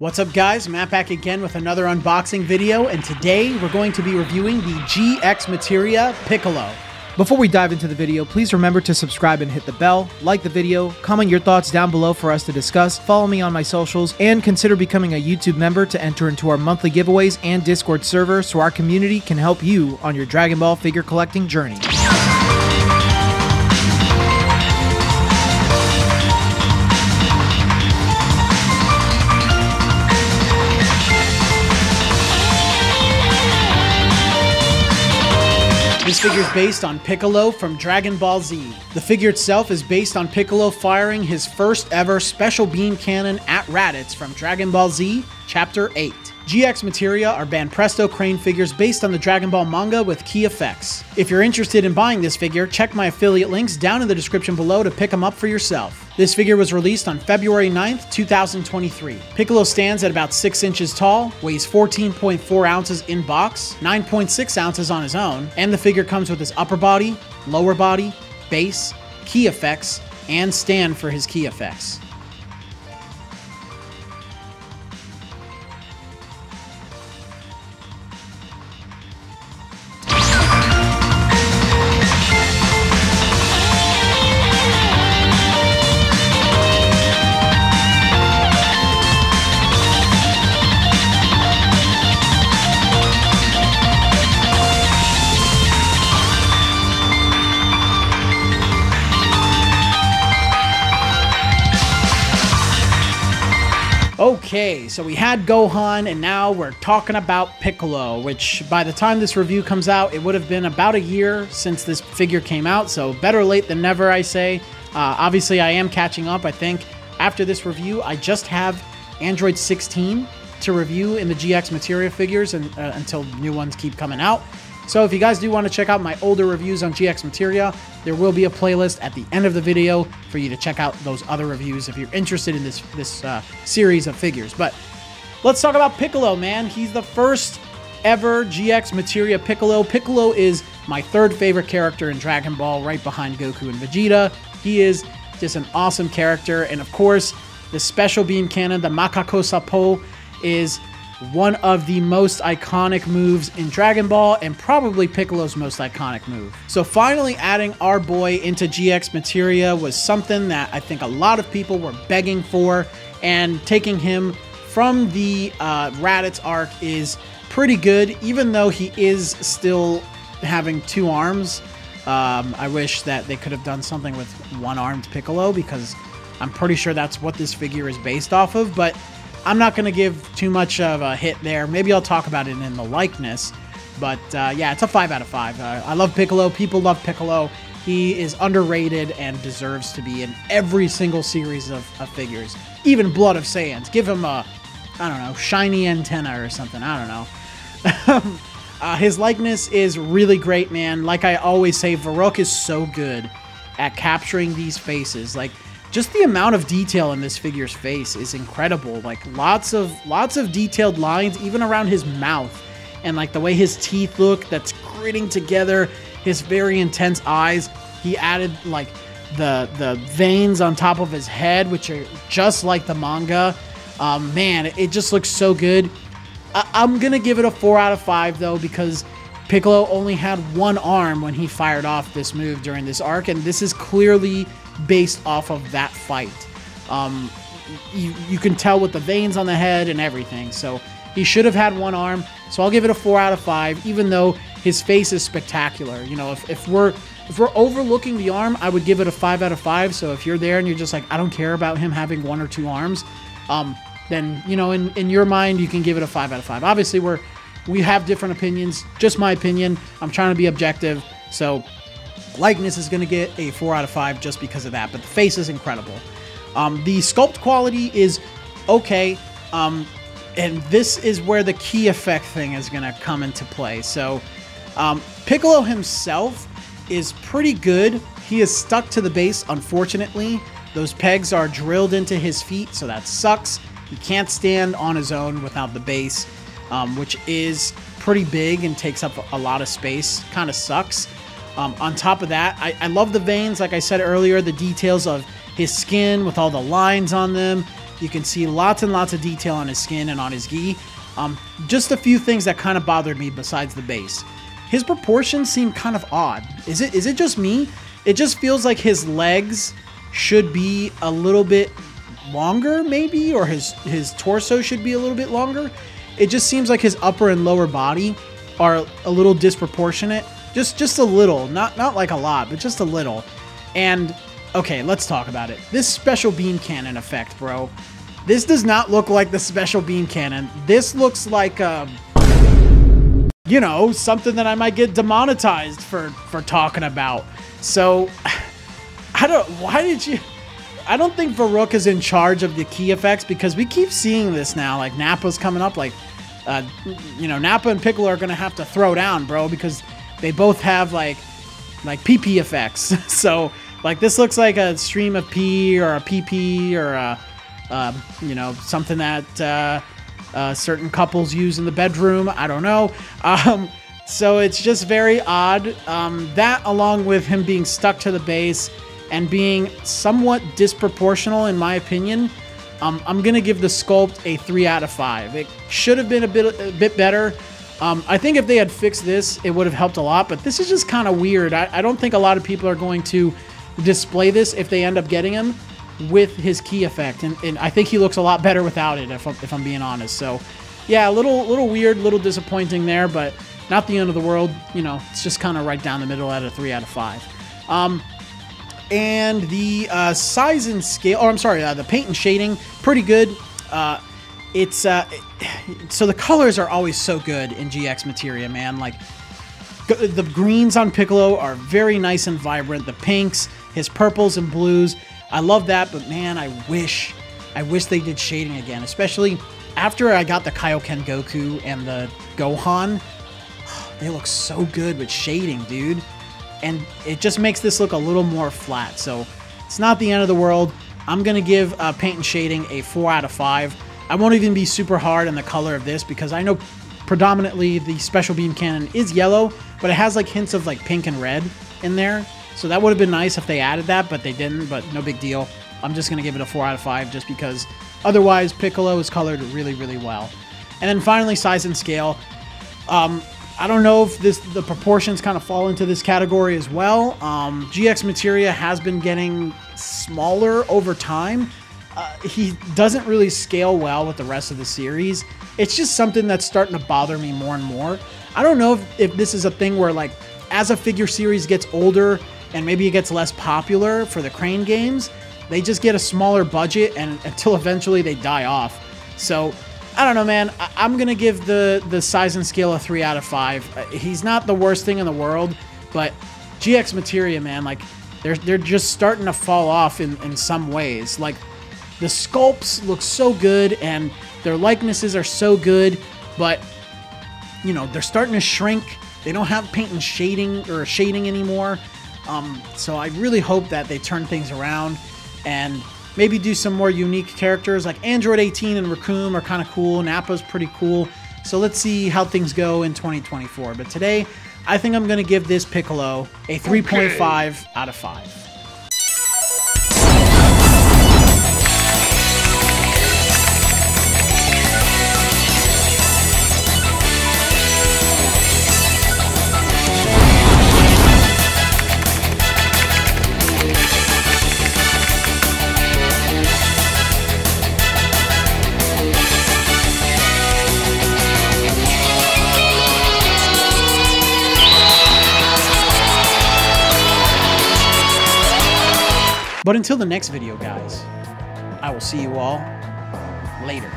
What's up guys, Matt back again with another unboxing video, and today we're going to be reviewing the GxMateria Piccolo. Before we dive into the video, please remember to subscribe and hit the bell, like the video, comment your thoughts down below for us to discuss, follow me on my socials, and consider becoming a YouTube member to enter into our monthly giveaways and Discord server so our community can help you on your Dragon Ball figure collecting journey. This figure is based on Piccolo from Dragon Ball Z. The figure itself is based on Piccolo firing his first ever special beam cannon at Raditz from Dragon Ball Z Chapter 8. GxMateria are Banpresto crane figures based on the Dragon Ball manga with key effects. If you're interested in buying this figure, check my affiliate links down in the description below to pick them up for yourself. This figure was released on February 9th, 2023. Piccolo stands at about 6 inches tall, weighs 14.4 ounces in box, 9.6 ounces on his own, and the figure comes with his upper body, lower body, base, key effects, and stand for his key effects. Okay, so we had Gohan, and now we're talking about Piccolo, which by the time this review comes out, it would have been about a year since this figure came out, so better late than never, I say. Obviously, I am catching up. I think after this review, I just have Android 16 to review in the GxMateria figures and, until new ones keep coming out. So if you guys do want to check out my older reviews on GxMateria, there will be a playlist at the end of the video for you to check out those other reviews if you're interested in this series of figures. But let's talk about Piccolo, man. He's the first ever GxMateria Piccolo. Piccolo is my third favorite character in Dragon Ball, right behind Goku and Vegeta. He is just an awesome character. And of course, the special beam cannon, the Makako Sapo, is one of the most iconic moves in Dragon Ball, and probably Piccolo's most iconic move. So finally adding our boy into GxMateria was something that I think a lot of people were begging for, and taking him from the Raditz arc is pretty good, even though he is still having 2 arms. I wish that they could have done something with 1-armed Piccolo, because I'm pretty sure that's what this figure is based off of, but I'm not going to give too much of a hit there. Maybe I'll talk about it in the likeness. But yeah, it's a 5 out of 5. I love Piccolo. People love Piccolo. He is underrated and deserves to be in every single series of figures. Even Blood of Saiyans. Give him a, I don't know, shiny antenna or something. I don't know. His likeness is really great, man. Like I always say, Varrock is so good at capturing these faces. Like, just the amount of detail in this figure's face is incredible. Like lots of detailed lines, even around his mouth, and like the way his teeth look, that's gritting together. His very intense eyes. He added like the veins on top of his head, which are just like the manga. Man, it just looks so good. I'm gonna give it a 4 out of 5 though, because Piccolo only had 1 arm when he fired off this move during this arc, and this is clearly based off of that fight. You can tell with the veins on the head and everything, so he should have had 1 arm. So I'll give it a 4 out of 5, even though his face is spectacular. You know, if we're overlooking the arm, I would give it a 5 out of 5. So if you're there and you're just like, I don't care about him having 1 or 2 arms, then, you know, in your mind, you can give it a 5 out of 5. Obviously, we have different opinions. Just my opinion. I'm trying to be objective. So likeness is going to get a 4 out of 5 just because of that, but the face is incredible. The sculpt quality is okay, and this is where the key effect thing is going to come into play. So Piccolo himself is pretty good. He is stuck to the base, unfortunately. Those pegs are drilled into his feet, so that sucks. He can't stand on his own without the base, which is pretty big and takes up a lot of space. Kind of sucks. On top of that, I love the veins, like I said earlier, the details of his skin with all the lines on them. You can see lots and lots of detail on his skin and on his gi. Just a few things that kind of bothered me besides the base. His proportions seem kind of odd. Is it just me? It just feels like his legs should be a little bit longer, maybe, or his torso should be a little bit longer. It just seems like his upper and lower body are a little disproportionate. Just a little, not like a lot, but just a little. And okay, let's talk about it. This special beam cannon effect, bro. This does not look like the special beam cannon. This looks like you know, something that I might get demonetized for talking about. So I don't think Varrook is in charge of the key effects, because we keep seeing this now. Like Nappa's coming up, like you know, Nappa and Piccolo are gonna have to throw down, bro, because they both have like PP effects. So like this looks like a stream of pee or a PP or a you know, something that certain couples use in the bedroom. I don't know. So it's just very odd. That, along with him being stuck to the base and being somewhat disproportional, in my opinion, I'm gonna give the sculpt a 3 out of 5. It should have been a bit better. I think if they had fixed this, it would have helped a lot. But this is just kind of weird. I don't think a lot of people are going to display this if they end up getting him with his key effect, and I think he looks a lot better without it, if I'm being honest. So yeah, a little weird, little disappointing there, but not the end of the world. You know, it's just kind of right down the middle at a 3 out of 5. And the size and scale, oh, I'm sorry, the paint and shading, pretty good. So the colors are always so good in GxMateria, man. Like the greens on Piccolo are very nice and vibrant. The pinks, his purples and blues, I love that. But man, I wish they did shading again, especially after I got the Kaioken Goku and the Gohan. They look so good with shading, dude. And it just makes this look a little more flat. So it's not the end of the world. I'm going to give paint and shading a 4 out of 5. I won't even be super hard on the color of this, because I know predominantly the special beam cannon is yellow, but it has like hints of like pink and red in there. So that would have been nice if they added that, but they didn't. But no big deal. I'm just going to give it a 4 out of 5 just because otherwise Piccolo is colored really, really well. And then finally, size and scale. I don't know if the proportions kind of fall into this category as well. GxMateria has been getting smaller over time. He doesn't really scale well with the rest of the series. It's just something that's starting to bother me more and more. I don't know if this is a thing where, like, as a figure series gets older and maybe it gets less popular for the Crane games, they just get a smaller budget and until eventually they die off. So I don't know, man. I'm going to give the size and scale a 3 out of 5. He's not the worst thing in the world, but GxMateria, man, like, they're just starting to fall off in some ways. Like, the sculpts look so good and their likenesses are so good, but, you know, they're starting to shrink. They don't have paint and shading anymore. So I really hope that they turn things around and maybe do some more unique characters. Like Android 18 and Raccoon are kind of cool. Nappa's pretty cool. So let's see how things go in 2024. But today, I think I'm going to give this Piccolo a 3.5 out of 5. But until the next video, guys, I will see you all later.